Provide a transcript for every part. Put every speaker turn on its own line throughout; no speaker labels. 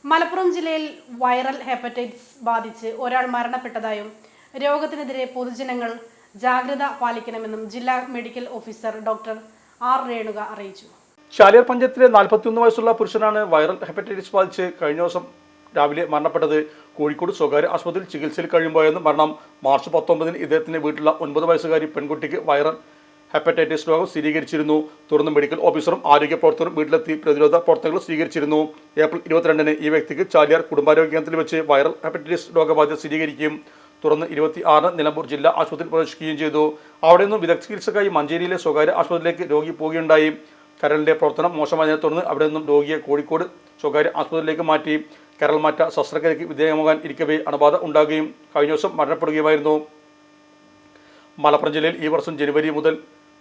മലപ്പുറം ജില്ലയിൽ viral hepatitis ബാധിച്ച് ഒരാൾ മരണപ്പെട്ടതായും രോഗത്തിനെതിരെ പൊതുജനങ്ങൾ ജാഗ്രത പാലിക്കണമെന്നും ജില്ലാ medical officer doctor R Renuka അറിയിച്ചു.
ചാലിയാർ പഞ്ചായത്തിലെ 41 വയസ്സുള്ള പുരുഷനാണ് വൈറൽ ഹെപ്പറ്റൈറ്റിസ് ബാധിച്ച് കഴിഞ്ഞ ദിവസം രാവിലെ മരണപ്പെട്ടത്. കോഴിക്കോട് സ്വകാര്യ ആശുപത്രിയിൽ ചികിത്സയിൽ കഴിയുമ്പോഴായിരുന്നു മരണം. മാർച്ച് 19-ന് ഇദ്ദേഹത്തിന്റെ വീട്ടിലുള്ള 9 വയസ്സുകാരി പെൺകുട്ടിക്ക് വൈറൽ ഹെപ്പറ്റൈറ്റിസ് രോഗം സ്ഥിരീകരിച്ചിരുന്നു. തുടർന്ന് മെഡിക്കൽ ഓഫീസറും ആരോഗ്യ പ്രവർത്തകരും വീട്ടിലെത്തി പ്രതിരോധ പ്രവർത്തനങ്ങൾ സ്വീകരിച്ചിരുന്നു. ഏപ്രിൽ 22-ന് ഈ വ്യക്തിക്ക് ചാലിയാർ കുടുംബാരോഗ്യ കേന്ദ്രത്തിൽ വെച്ച് വൈറൽ ഹെപ്പറ്റൈറ്റിസ് രോഗബാധ സ്ഥിരീകരിക്കുകയും തുടർന്ന് 26-ന് നിലമ്പൂർ ജില്ലാ ആശുപത്രിയിൽ പ്രവേശിക്കുകയും ചെയ്തു. അവിടെ നിന്നും വിദഗ്ധ ചികിത്സക്കായി മഞ്ചേരിയിലെ സ്വകാര്യ ആശുപത്രിയിലേക്ക് രോഗി പോവുകയുണ്ടായി. കരളിന്റെ പ്രവർത്തനം മോശമായതിനെ തുടർന്ന് അവിടെ നിന്നും രോഗിയെ കോഴിക്കോട് സ്വകാര്യ ആശുപത്രിയിലേക്ക് മാറ്റി. കരൾ മാറ്റ ശസ്ത്രക്രിയയ്ക്ക് വിധേയമാകാൻ ഇരിക്കവേ അണുബാധ ഉണ്ടാകുകയും കഴിഞ്ഞ ദിവസം മരണപ്പെടുകയുമായിരുന്നു. മലപ്പുറം ജില്ലയിൽ ഈ വർഷം ജനുവരി മുതൽ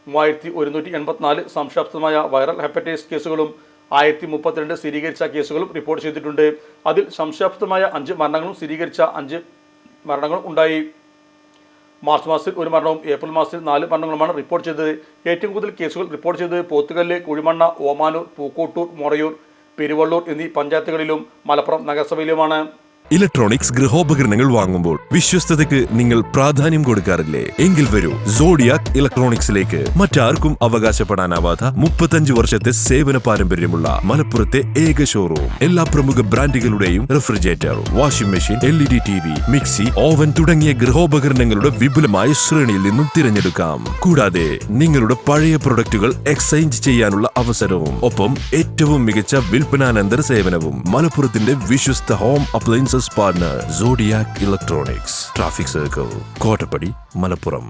3184 സംശയാസ്പദമായ വൈറൽ ഹെപ്പറ്റൈറ്റിസ് കേസുകളും 1032 സ്ഥിരീകരിച്ച കേസുകളും റിപ്പോർട്ട് ചെയ്തിട്ടുണ്ട്. അതിൽ സംശയാസ്പദമായ 5 മരണങ്ങളും സ്ഥിരീകരിച്ച 5 മരണങ്ങളും ഉണ്ടായി. മാർച്ച് മാസത്തിൽ 1 മരണവും ഏപ്രിൽ മാസത്തിൽ 4 മരണങ്ങളുമാണ് റിപ്പോർട്ട് ചെയ്തത്. ഏറ്റവും കൂടുതൽ കേസുകൾ റിപ്പോർട്ട് ചെയ്തത് പോത്തുകല്ല്, കുഴിമണ്ണ, ഓമാനൂർ, പൂക്കോട്ടൂർ, മൊറയൂർ, പെരുവള്ളൂർ എന്നീ പഞ്ചായത്തുകളിലും മലപ്പുറം നഗരസഭയിലുമാണ്.
ഇലക്ട്രോണിക്സ് ഗൃഹോപകരണങ്ങൾ വാങ്ങുമ്പോൾ വിശ്വസ്തതയ്ക്ക് നിങ്ങൾ പ്രാധാന്യം കൊടുക്കാറില്ലേ? എങ്കിൽ വരൂ സോഡിയാക് ഇലക്ട്രോണിക്സിലേക്ക്. മറ്റാർക്കും അവകാശപ്പെടാനാവാത്ത 35 വർഷത്തെ സേവന പാരമ്പര്യമുള്ള മലപ്പുറത്തെ ഏക ഷോറൂം. എല്ലാ പ്രമുഖ ബ്രാൻഡുകളുടെയും refrigerator, washing machine, LED TV, mixie, oven തുടങ്ങിയ ഗൃഹോപകരണങ്ങളുടെ വിപുലമായ ശ്രേണിയിൽ നിന്നും തിരഞ്ഞെടുക്കാം. കൂടാതെ നിങ്ങളുടെ പഴയ പ്രൊഡക്റ്റുകൾ എക്സ്ചേഞ്ച് ചെയ്യാനുള്ള അവസരവും ഒപ്പം ഏറ്റവും മികച്ച വിൽപ്പനാനന്തര സേവനവും. മലപ്പുറത്തിന്റെ വിശ്വസ്ത home appliances partner zodiac electronics, traffic circle, Kottappadi, Malappuram.